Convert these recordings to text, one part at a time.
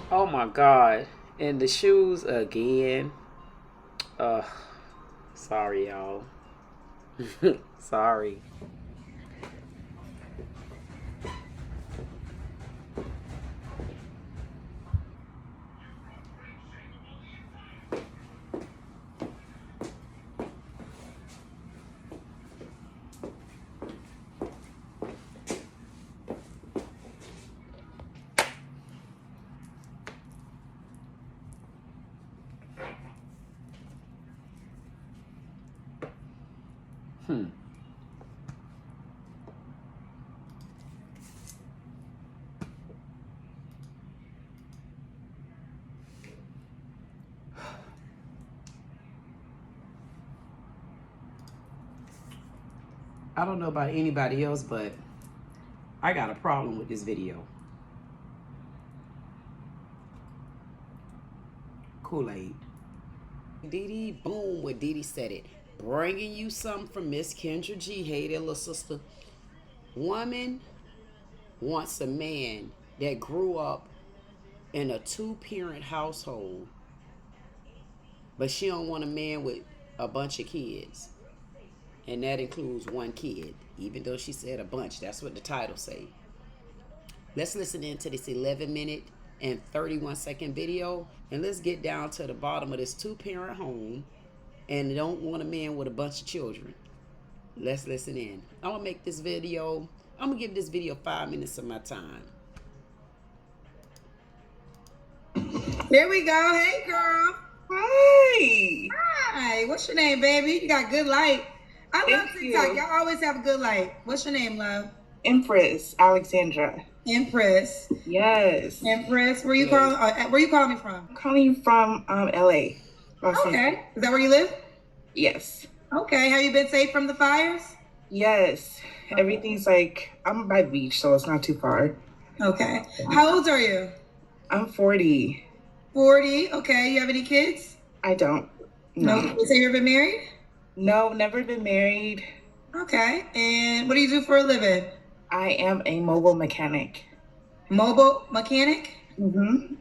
Oh my god. And the shoes again. Uh sorry y'all. Sorry. Hmm. I don't know about anybody else, but I got a problem with this video. Kool-Aid. Dee Dee, boom, what Dee Dee said it. Bringing you something from Miss Kendra G. Hey there, little sister. Woman wants a man that grew up in a two-parent household, but she don't want a man with a bunch of kids. And that includes one kid, even though she said a bunch. That's what the title say. Let's listen into this 11-minute and 31-second video, and let's get down to the bottom of this two-parent home and don't want a man with a bunch of children. Let's listen in. I'm gonna make this video, I'm gonna give this video 5 minutes of my time. There we go. Hey, girl. Hi. Hi. What's your name, baby? You got good light. I love Thank TikTok. you. Y'all always have a good light. What's your name, love? Empress Alexandra. Empress. Yes. Empress. Where you calling? Where you calling me from? I'm calling from LA. Los Okay. Angeles. Is that where you live? Yes. Okay. Have you been safe from the fires? Yes. Everything's like, I'm by the beach, so it's not too far. Okay. How old are you? I'm 40. 40. Okay. You have any kids? I don't. No No. kids. Have you ever been married? No, never been married. Okay. And what do you do for a living? I am a mobile mechanic. Mobile mechanic? Mm-hmm.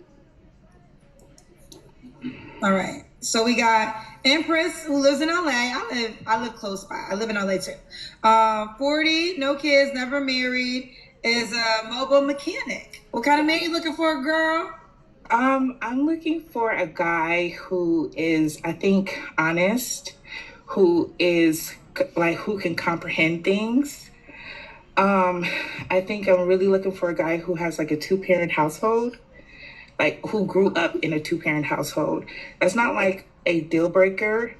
All right. So we got Empress who lives in LA. I live close by. I live in LA too. 40, no kids, never married, is a mobile mechanic. What kind of man you looking for, girl? I'm looking for a guy who is, I think, honest, who is like who can comprehend things. I think I'm really looking for a guy who has like a two-parent household, like who grew up in a two-parent household. That's not like a deal breaker,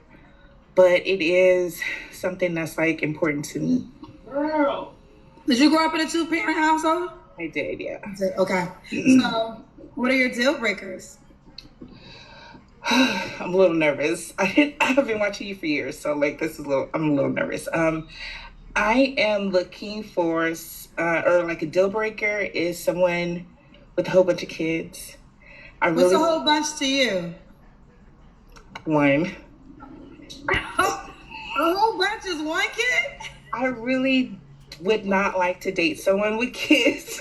but it is something that's like important to me. Girl. Did you grow up in a two-parent household? I did, yeah. Okay. So what are your deal breakers? I'm a little nervous. I've been watching you for years, so like I'm a little nervous. I am looking for or like a deal breaker is someone with a whole bunch of kids. What's a whole bunch to you? One. A whole bunch is one kid? I really would not like to date someone with kids.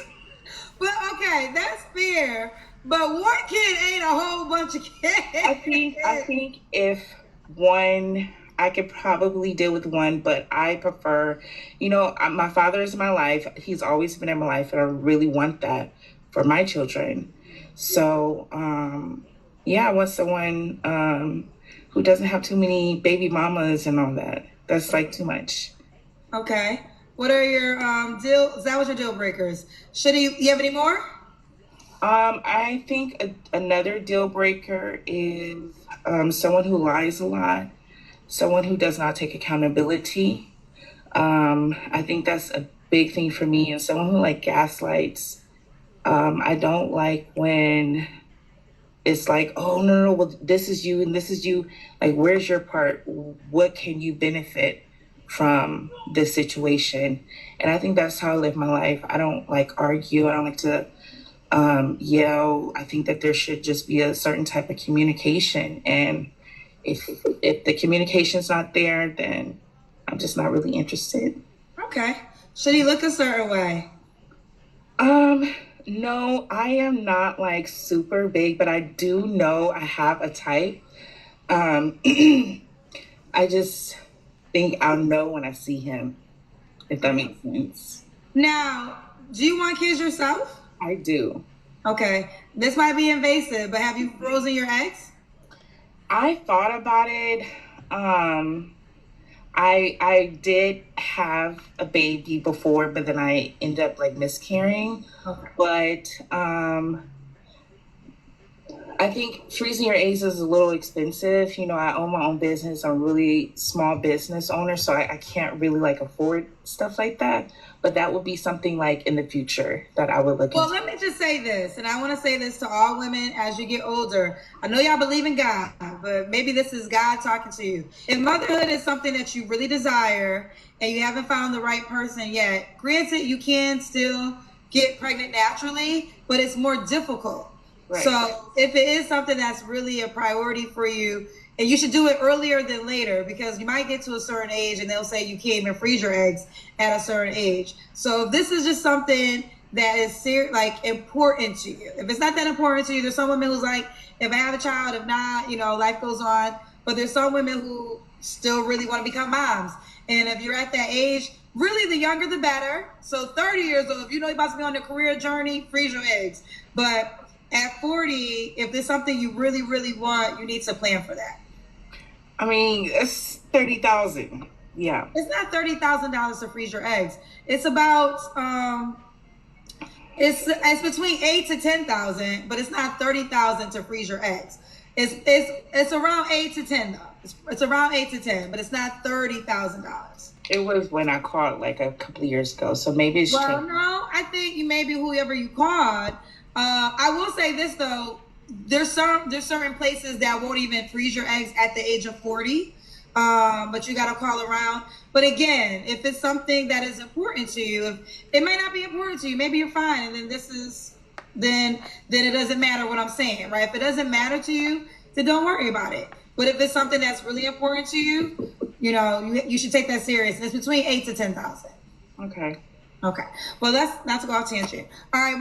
But okay, that's fair. But one kid ain't a whole bunch of kids. I think if one, I could probably deal with one, but I prefer, my father is in my life. He's always been in my life, and I really want that for my children. So, I want someone who doesn't have too many baby mamas and all that. That's like too much. Okay. What are your that was your deal breakers? You have any more? I think another deal breaker is someone who lies a lot, someone who does not take accountability. I think that's a big thing for me, and someone who like gaslights. I don't like when it's like, oh no, well this is you and this is you. Like, where's your part? What can you benefit from this situation? And I think that's how I live my life. I don't like argue. I don't like to yell. I think that there should just be a certain type of communication. And if the communication's not there, then I'm just not really interested. Okay. Should he look a certain way? No, I am not like super big, but I do know I have a type. Um, I just think I'll know when I see him, if that makes sense. Now, do you want kids yourself? I do. Okay, this might be invasive, but have you frozen your eggs? I thought about it. I did have a baby before, but then I ended up like miscarrying. Okay. But I think freezing your eggs is a little expensive. You know, I own my own business. I'm a really small business owner, so I can't really like afford stuff like that. But that would be something like in the future that I would look Well, into. let me just say this, and I want to say this to all women as you get older. I know y'all believe in God, but maybe this is God talking to you. If motherhood is something that you really desire and you haven't found the right person yet, granted, you can still get pregnant naturally, but it's more difficult. Right. So if it is something that's really a priority for you, and you should do it earlier than later, because you might get to a certain age and they'll say you can't even freeze your eggs at a certain age. So if this is just something that is like important to you, if it's not that important to you, there's some women who's like, if I have a child, if not, you know, life goes on. But there's some women who still really want to become moms. And if you're at that age, really the younger the better. So 30 years old, if you know you're about to be on a career journey, freeze your eggs. But at 40, if there's something you really, really want, you need to plan for that. I mean, it's 30,000. Yeah. It's not $30,000 to freeze your eggs. It's about it's between 8 to 10,000, but it's not 30,000 to freeze your eggs. It's around 8 to 10 though. It's around 8 to 10, but it's not $30,000. It was when I called like a couple of years ago, so maybe it's Well, changed. no, I think you maybe whoever you called. I will say this though, there's certain places that won't even freeze your eggs at the age of 40, but you got to call around. But again, if it's something that is important to you, if it might not be important to you, maybe you're fine, and then it doesn't matter what I'm saying, right? If it doesn't matter to you, then don't worry about it. But if it's something that's really important to you, you know, you should take that serious. It's between 8 to 10,000. Okay. Okay. Well, that's not to go off tangent. All right.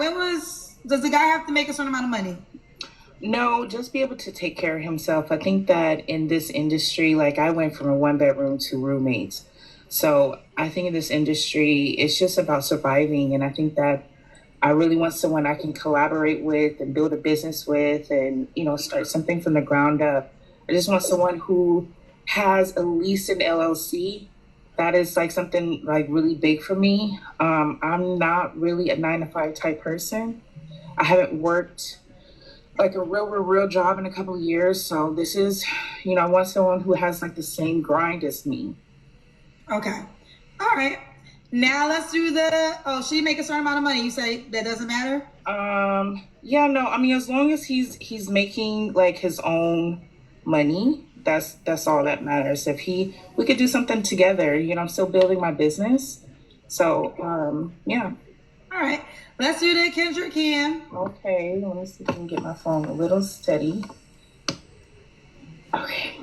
Does the guy have to make a certain amount of money? No, just be able to take care of himself. I think that in this industry, like I went from a 1 bedroom to roommates. So I think in this industry, it's just about surviving. And I think that I really want someone I can collaborate with and build a business with and, you know, start something from the ground up. I just want someone who has at least an LLC. That is like something like really big for me. I'm not really a 9 to 5 type person. I haven't worked like a real job in a couple of years. So this is, you know, I want someone who has like the same grind as me. Okay. All right. Now let's do she make a certain amount of money. You say that doesn't matter? Yeah, no, I mean, as long as he's making like his own money, that's all that matters. If we could do something together, you know, I'm still building my business. So, yeah. All right. Let's do that, Kendra Kim. Okay, let me see if I can get my phone a little steady. Okay.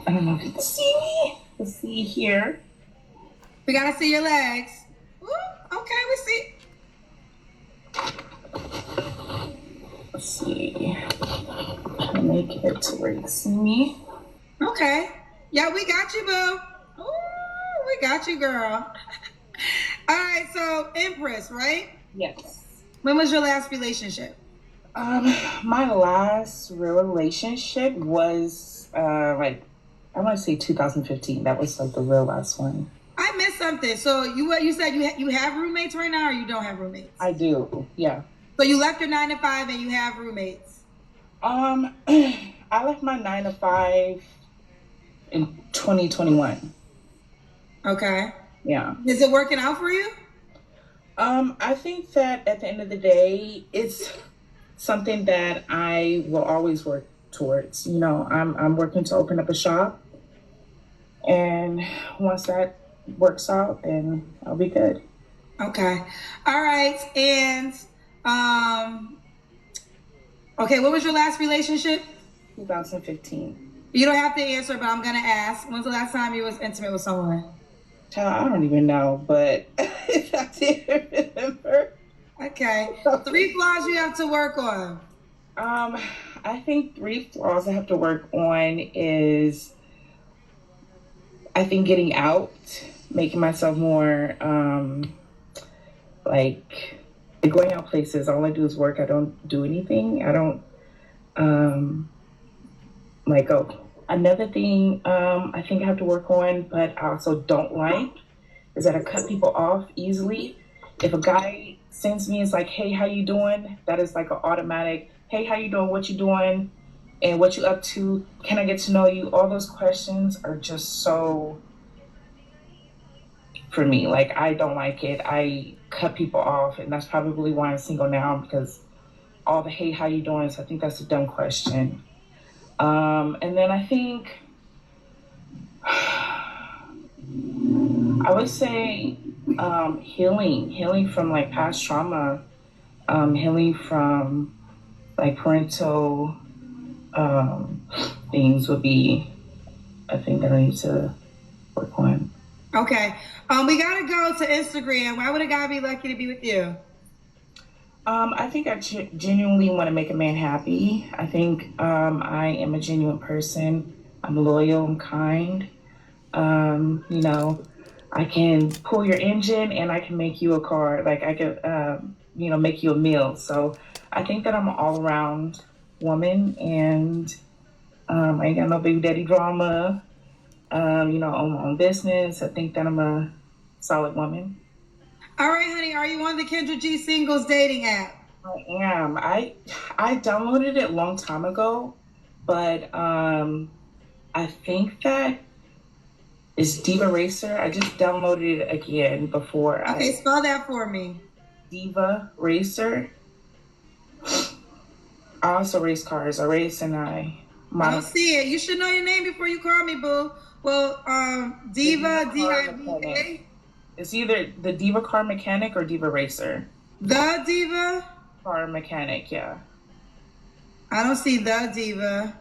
I don't know if you can see me. Let's see here. We gotta see your legs. Ooh, okay, we see. Let's see. Try to make it to where you see me. Okay. Yeah, we got you, boo. Ooh, we got you, girl. All right, so Empress, right? Yes. When was your last relationship? My last real relationship was like I want to say 2015. That was like the real last one. I missed something. So you said you have roommates right now, or you don't have roommates? I do. Yeah. So you left your 9 to 5 and you have roommates. I left my 9 to 5 in 2021. Okay. Yeah. Is it working out for you? I think that at the end of the day, it's something that I will always work towards. You know, I'm working to open up a shop, and once that works out, then I'll be good. Okay. All right. And okay, what was your last relationship? 2015. You don't have to answer, but I'm gonna ask. When's the last time you was intimate with someone? Child, I don't even know, but I didn't remember. Okay. 3 flaws you have to work on. I think 3 flaws I have to work on is, I think, getting out, making myself more, like going out places. All I do is work. I don't do anything. I don't, like, oh, another thing, I think I have to work on, but I also don't like, is that I cut people off easily. If a guy sends me, it's like, hey, how you doing? That is like an automatic, hey, how you doing? What you doing? And what you up to? Can I get to know you? All those questions are just so, for me, like, I don't like it. I cut people off, and that's probably why I'm single now, because all the, hey, how you doing? So I think that's a dumb question. And then I think, I would say, healing from like past trauma, healing from like parental things would be a thing that I need to work on. Okay. We gotta go to Instagram. Why would a guy be lucky to be with you? I think I genuinely want to make a man happy. I think I am a genuine person. I'm loyal, I'm kind. You know, I can pull your engine and I can make you a car. Like I could, you know, make you a meal. So I think that I'm an all-around woman, and I ain't got no baby daddy drama. You know, own my own business. I think that I'm a solid woman. All right, honey. Are you on the Kendra G Singles dating app? I am. I downloaded it a long time ago, but I think that is Diva Racer. I just downloaded it again before. Okay, spell that for me. Diva Racer. I also race cars. I race and I don't see it. You should know your name before you call me, boo. Well, Diva, D-I-V-A. It's either the Diva Car Mechanic or Diva Racer. The Diva? Car Mechanic, yeah. I don't see the Diva.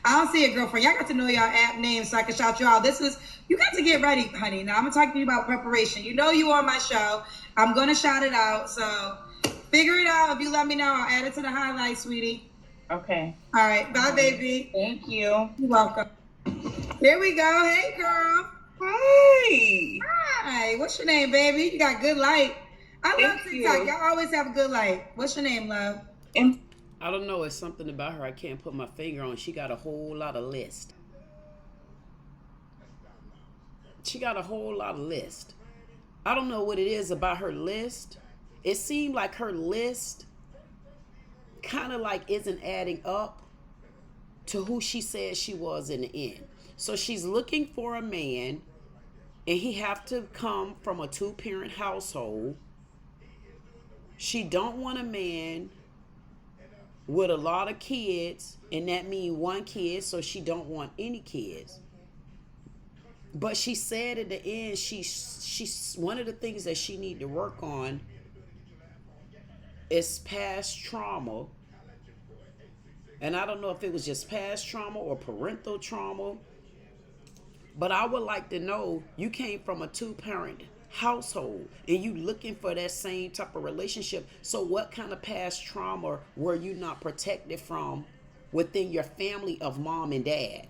I don't see it, girlfriend. Y'all got to know y'all app names so I can shout you out. You got to get ready, honey. Now, I'm going to talk to you about preparation. You know you on my show. I'm going to shout it out. So, figure it out. If you let me know, I'll add it to the highlights, sweetie. Okay. All right. Bye, baby. Thank you. You're welcome. Here we go. Hey, girl. Hi. Hi. What's your name, baby? You got good light. I love TikTok. Y'all always have a good light. What's your name, love? I don't know. It's something about her I can't put my finger on. She got a whole lot of list. I don't know what it is about her list. It seemed like her list kind of like isn't adding up to who she said she was in the end. So she's looking for a man, and he have to come from a 2-parent household. She don't want a man with a lot of kids, and that means 1 kid, so she don't want any kids. But she said at the end, she's one of the things that she need to work on is past trauma. And I don't know if it was just past trauma or parental trauma, but I would like to know, you came from a 2-parent household and you looking for that same type of relationship. So what kind of past trauma were you not protected from within your family of mom and dad?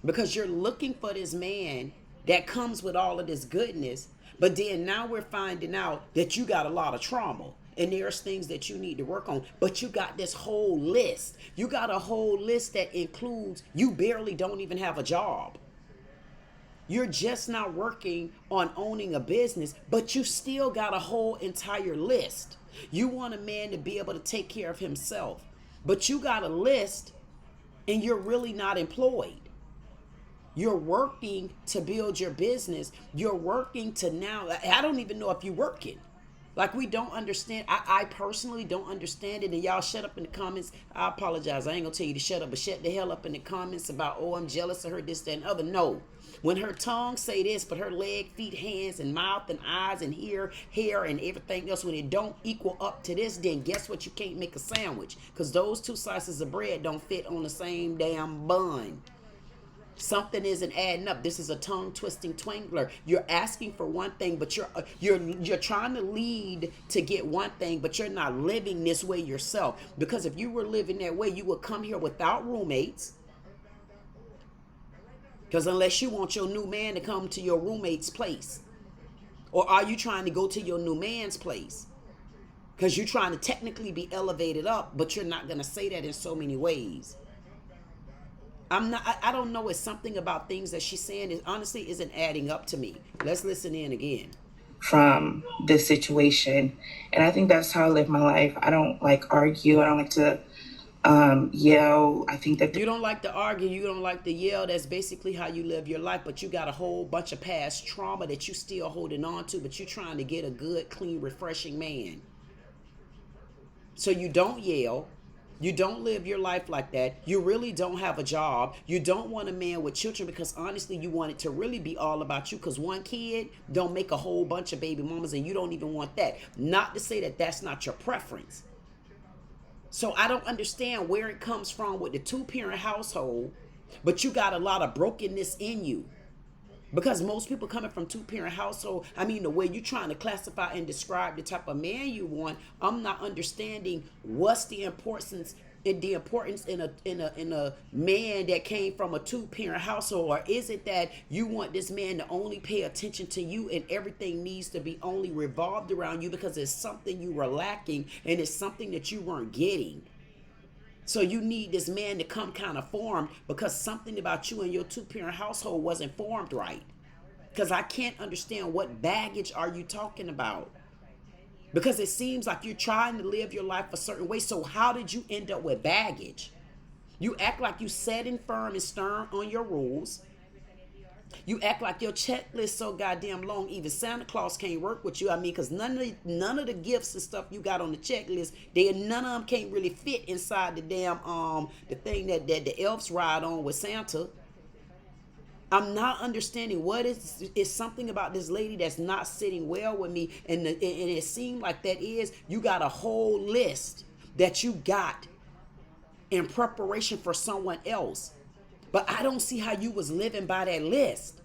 Because you're looking for this man that comes with all of this goodness, but then now we're finding out that you got a lot of trauma and there's things that you need to work on. But you got this whole list. You got a whole list that includes, you barely don't even have a job. You're just not working on owning a business, but you still got a whole entire list. You want a man to be able to take care of himself, but you got a list and you're really not employed. You're working to build your business. You're working to now, I don't even know if you're working. Like, we don't understand. I personally don't understand it. And y'all shut up in the comments. I apologize. I ain't gonna tell you to shut up, but shut the hell up in the comments about, oh, I'm jealous of her, this, that, and other. No. When her tongue say this, but her leg, feet, hands, and mouth, and eyes, and hair, and everything else, when it don't equal up to this, then guess what? You can't make a sandwich. Because those 2 slices of bread don't fit on the same damn bun. Something isn't adding up. This is a tongue twisting twangler. You're asking for one thing, but you're trying to lead to get one thing, but you're not living this way yourself. Because if you were living that way, you would come here without roommates. Because unless you want your new man to come to your roommate's place, or are you trying to go to your new man's place? Because you're trying to technically be elevated up, but you're not going to say that in so many ways. I don't know. It's something about things that she's saying is honestly isn't adding up to me. Let's listen in again. From this situation. And I think that's how I live my life. I don't like argue. I don't like to yell. I think that you don't like to argue, you don't like to yell. That's basically how you live your life. But you got a whole bunch of past trauma that you still holding on to, but you're trying to get a good, clean, refreshing man. So you don't yell. You don't live your life like that. You really don't have a job. You don't want a man with children because honestly, you want it to really be all about you, because one kid don't make a whole bunch of baby mamas, and you don't even want that. Not to say that that's not your preference. So I don't understand where it comes from with the two-parent household, but you got a lot of brokenness in you. Because most people coming from two-parent household, I mean, the way you're trying to classify and describe the type of man you want, I'm not understanding what's the importance in a man that came from a two-parent household. Or is it that you want this man to only pay attention to you and everything needs to be only revolved around you because it's something you were lacking and it's something that you weren't getting? So you need this man to come kind of formed because something about you and your two-parent household wasn't formed right. Because I can't understand what baggage are you talking about. Because it seems like you're trying to live your life a certain way. So how did you end up with baggage? You act like you set in firm and stern on your rules. You act like your checklist so goddamn long, even Santa Claus can't work with you. I mean, because none of the gifts and stuff you got on the checklist, none of them can't really fit inside the damn the thing that the elves ride on with Santa. I'm not understanding what is something about this lady that's not sitting well with me, and it seemed like that is you got a whole list that you got in preparation for someone else. But I don't see how you was living by that list.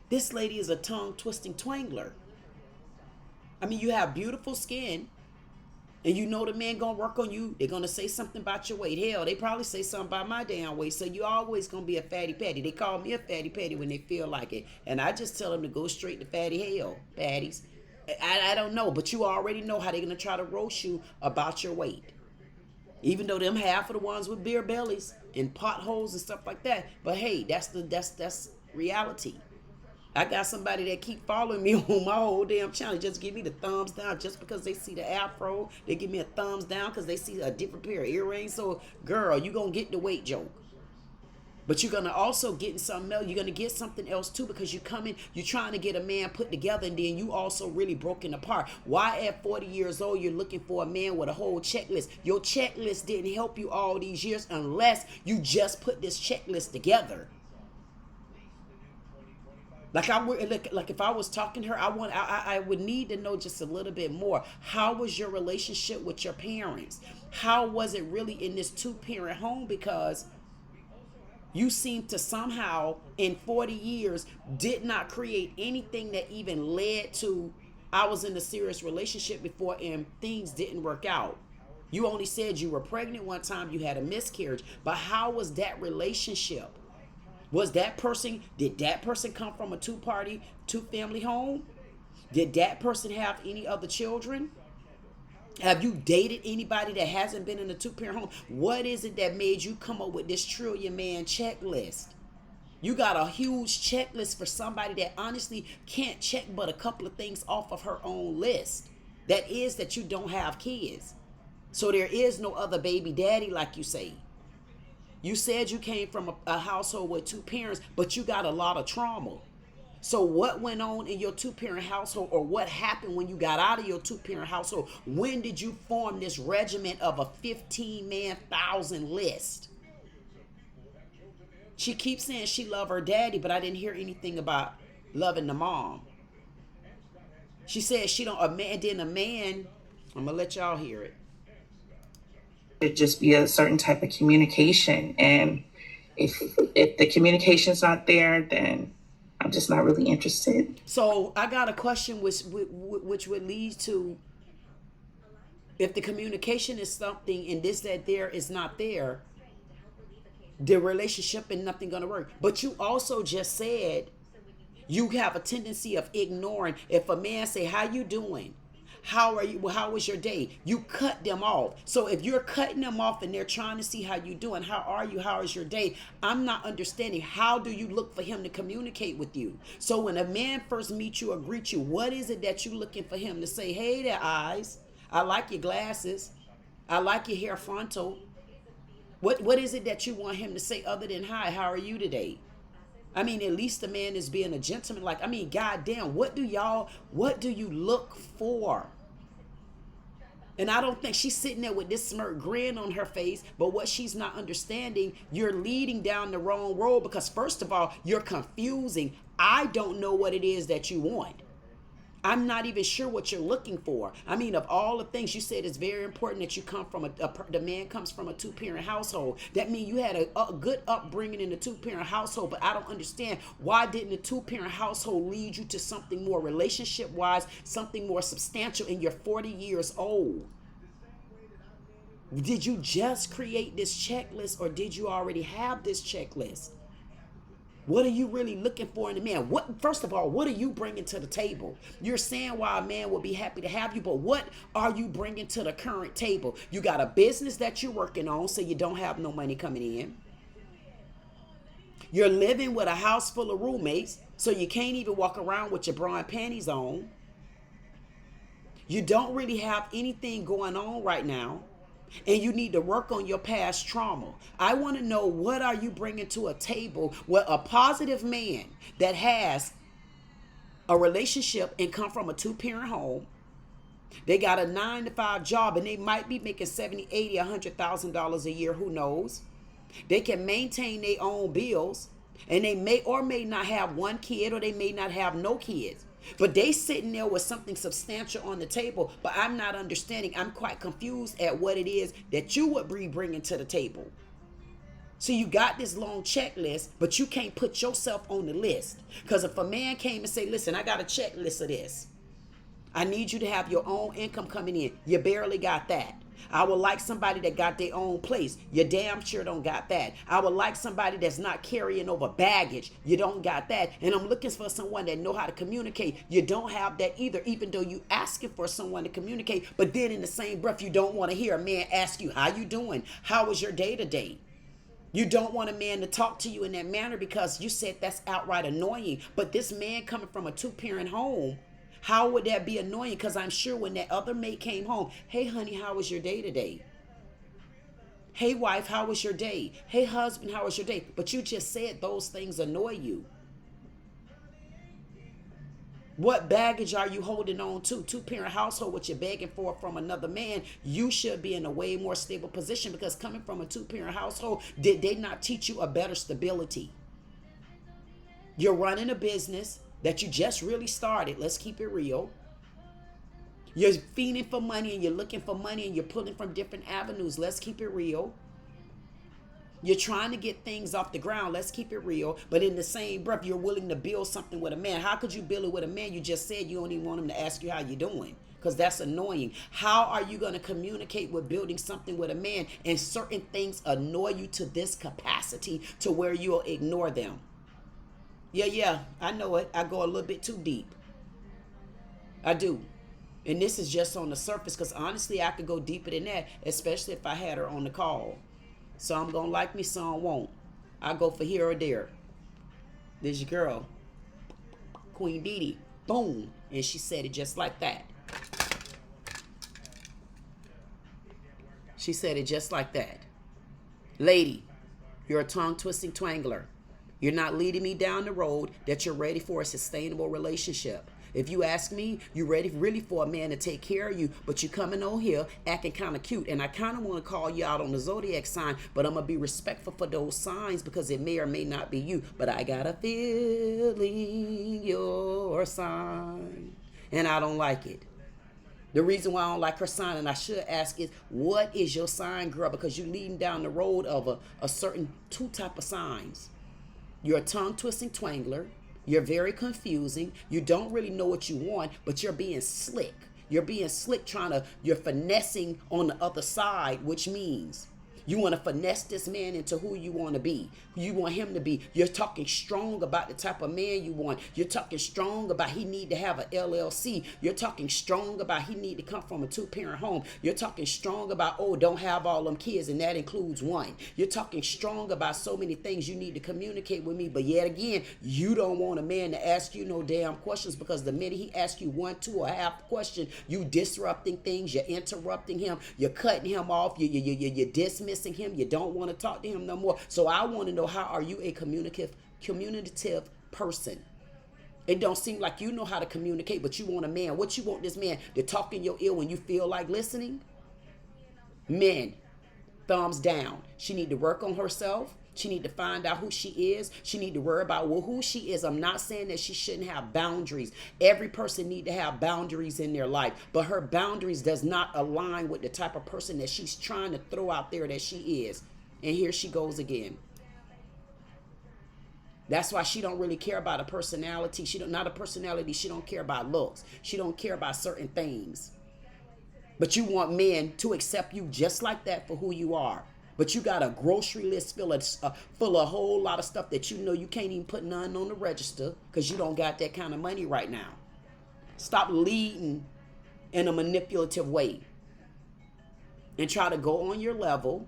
This lady is a tongue-twisting twangler. I mean, you have beautiful skin, and you know the man gonna work on you. They're gonna say something about your weight. Hell, they probably say something about my damn weight. So you always gonna be a fatty patty. They call me a fatty patty when they feel like it. And I just tell them to go straight to fatty hell, fatties. I don't know, but you already know how they're gonna try to roast you about your weight. Even though them half of the ones with beer bellies and potholes and stuff like that. But hey, that's reality. I got somebody that keep following me on my whole damn channel. Just give me the thumbs down just because they see the afro. They give me a thumbs down because they see a different pair of earrings. So, girl, you going to get the weight joke. But you're going to also get something else. You're going to get something else too, because you're trying to get a man put together, and then you also really broken apart. Why at 40 years old you're looking for a man with a whole checklist? Your checklist didn't help you all these years unless you just put this checklist together. Like if I was talking to her, I would need to know just a little bit more. How was your relationship with your parents? How was it really in this two-parent home? Because you seem to somehow in 40 years did not create anything that even led to I was in a serious relationship before and things didn't work out. You only said you were pregnant one time, you had a miscarriage, but how was that relationship? Did that person come from a two-family home? Did that person have any other children? Have you dated anybody that hasn't been in a two-parent home? What is it that made you come up with this trillion-man checklist? You got a huge checklist for somebody that honestly can't check but a couple of things off of her own list. That is that you don't have kids. So there is no other baby daddy like you say. You said you came from a household with two parents, but you got a lot of trauma. So what went on in your two-parent household, or what happened when you got out of your two-parent household? When did you form this regiment of a 15,000 list? She keeps saying she loved her daddy, but I didn't hear anything about loving the mom. She said she don't, I'm going to let y'all hear it. It just be a certain type of communication, and If the communication's not there, then I'm just not really interested. So I got a question which would lead to, if the communication is something and this, that, there is not there, the relationship and nothing gonna work. But you also just said you have a tendency of ignoring. If a man say, how you doing? How are you? Well, how was your day? You cut them off. So if you're cutting them off and they're trying to see how you doing, how are you? How is your day? I'm not understanding. How do you look for him to communicate with you? So when a man first meets you or greets you, what is it that you looking for him to say? Hey there, eyes. I like your glasses. I like your hair frontal. What is it that you want him to say other than hi? How are you today? I mean, at least the man is being a gentleman. Like, I mean, goddamn, what do you look for? And I don't think she's sitting there with this smirk grin on her face, but what she's not understanding, you're leading down the wrong road, because first of all, you're confusing. I don't know what it is that you want. I'm not even sure what you're looking for. I mean, of all the things you said, it's very important that you come from the man comes from a two-parent household. That means you had a good upbringing in a two-parent household, but I don't understand, why didn't the two-parent household lead you to something more relationship-wise, something more substantial, and you're 40 years old? Did you just create this checklist, or did you already have this checklist? What are you really looking for in a man? First of all, what are you bringing to the table? You're saying why a man will be happy to have you, but what are you bringing to the current table? You got a business that you're working on, so you don't have no money coming in. You're living with a house full of roommates, so you can't even walk around with your bra and panties on. You don't really have anything going on right now, and you need to work on your past trauma. I want to know, what are you bringing to a table where a positive man that has a relationship and come from a two-parent home, they got a 9-to-5 job, and they might be making $70, $80, $100,000 a year, who knows? They can maintain their own bills, and they may or may not have one kid, or they may not have no kids. But they sitting there with something substantial on the table, but I'm not understanding. I'm quite confused at what it is that you would be bringing to the table. So you got this long checklist, but you can't put yourself on the list. Because if a man came and say, listen, I got a checklist of this. I need you to have your own income coming in. You barely got that. I would like somebody that got their own place. You damn sure don't got that. I would like somebody that's not carrying over baggage. You don't got that. And I'm looking for someone that know how to communicate. You don't have that either, even though you asking for someone to communicate. But then in the same breath, you don't want to hear a man ask you, how you doing? How was your day today? You don't want a man to talk to you in that manner because you said that's outright annoying. But this man coming from a two-parent home, how would that be annoying? Because I'm sure when that other mate came home, hey, honey, how was your day today? Hey, wife, how was your day? Hey, husband, how was your day? But you just said those things annoy you. What baggage are you holding on to? Two-parent household, what you're begging for from another man, you should be in a way more stable position, because coming from a two-parent household, did they not teach you a better stability? You're running a business that you just really started. Let's keep it real. You're feeding for money, and you're looking for money, and you're pulling from different avenues. Let's keep it real. You're trying to get things off the ground. Let's keep it real. But in the same breath, you're willing to build something with a man. How could you build it with a man? You just said you don't even want him to ask you how you're doing, because that's annoying. How are you going to communicate with building something with a man, and certain things annoy you to this capacity to where you'll ignore them? Yeah, I know it. I go a little bit too deep. I do. And this is just on the surface, because honestly, I could go deeper than that, especially if I had her on the call. Some gonna like me, some won't. I go for here or there. There's your girl, Queen Dee Dee. Boom. And she said it just like that. She said it just like that. Lady, you're a tongue-twisting twangler. You're not leading me down the road that you're ready for a sustainable relationship. If you ask me, you're ready really for a man to take care of you, but you coming on here acting kind of cute. And I kind of want to call you out on the zodiac sign, but I'm going to be respectful for those signs, because it may or may not be you. But I got a feeling your sign, and I don't like it. The reason why I don't like her sign, and I should ask, is what is your sign, girl? Because you're leading down the road of a certain two type of signs. You're a tongue-twisting twangler. You're very confusing. You don't really know what you want, but you're being slick. You're being slick you're finessing on the other side, which means you want to finesse this man into who you want to be, who you want him to be. You're talking strong about the type of man you want. You're talking strong about he need to have a LLC. You're talking strong about he need to come from a two-parent home. You're talking strong about, oh, don't have all them kids, and that includes one. You're talking strong about so many things you need to communicate with me, but yet again, you don't want a man to ask you no damn questions, because the minute he asks you one, two, or half question, you disrupting things, you're interrupting him, you're cutting him off, you're dismissing him, you don't want to talk to him no more. So I want to know, how are you a communicative person? It don't seem like you know how to communicate, but you want a man. What you want this man to talk in your ear when you feel like listening? Men, thumbs down. She need to work on herself. She need to find out who she is. She need to worry about who she is. I'm not saying that she shouldn't have boundaries. Every person need to have boundaries in their life, but her boundaries does not align with the type of person that she's trying to throw out there that she is. And here she goes again. That's why she don't really care about a personality. She don't care about looks. She don't care about certain things. But you want men to accept you just like that for who you are. But you got a grocery list full of a whole lot of stuff that you know you can't even put none on the register because you don't got that kind of money right now. Stop leading in a manipulative way and try to go on your level,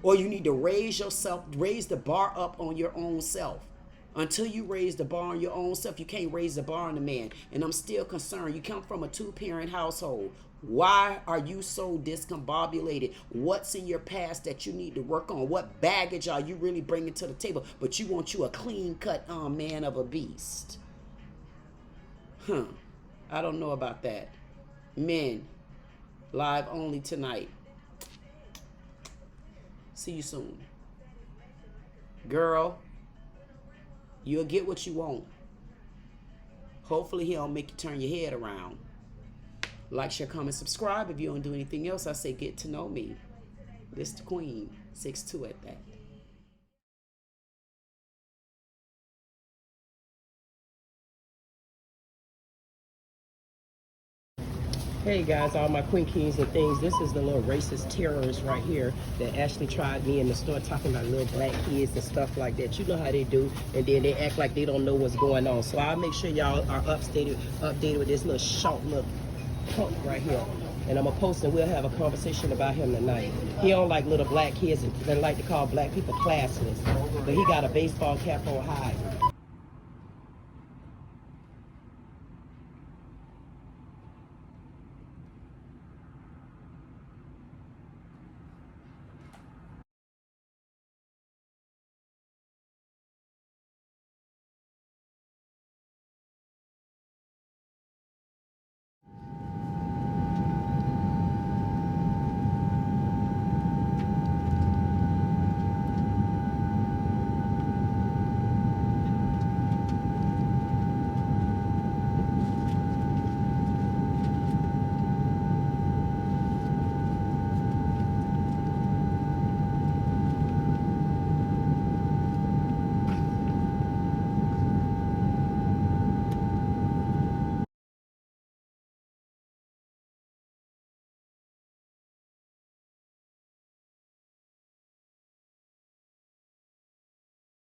or you need to raise the bar up on your own self. Until you raise the bar on your own self, you can't raise the bar on a man. And I'm still concerned. You come from a two-parent household. Why are you so discombobulated? What's in your past that you need to work on? What baggage are you really bringing to the table? But you want you a clean-cut man of a beast. I don't know about that. Men, live only tonight. See you soon. Girl, you'll get what you want. Hopefully he don't make you turn your head around. Like, share, comment, subscribe. If you don't do anything else, I say get to know me. This the Queen. 6'2" at that. Hey guys, all my queen kings and things. This is the little racist terrorist right here that actually tried me in the store, talking about little black kids and stuff like that. You know how they do, and then they act like they don't know what's going on. So I'll make sure y'all are updated with this little short little punk right here. And I'm gonna post, and we'll have a conversation about him tonight. He don't like little black kids, and they like to call black people classless. But he got a baseball cap on high.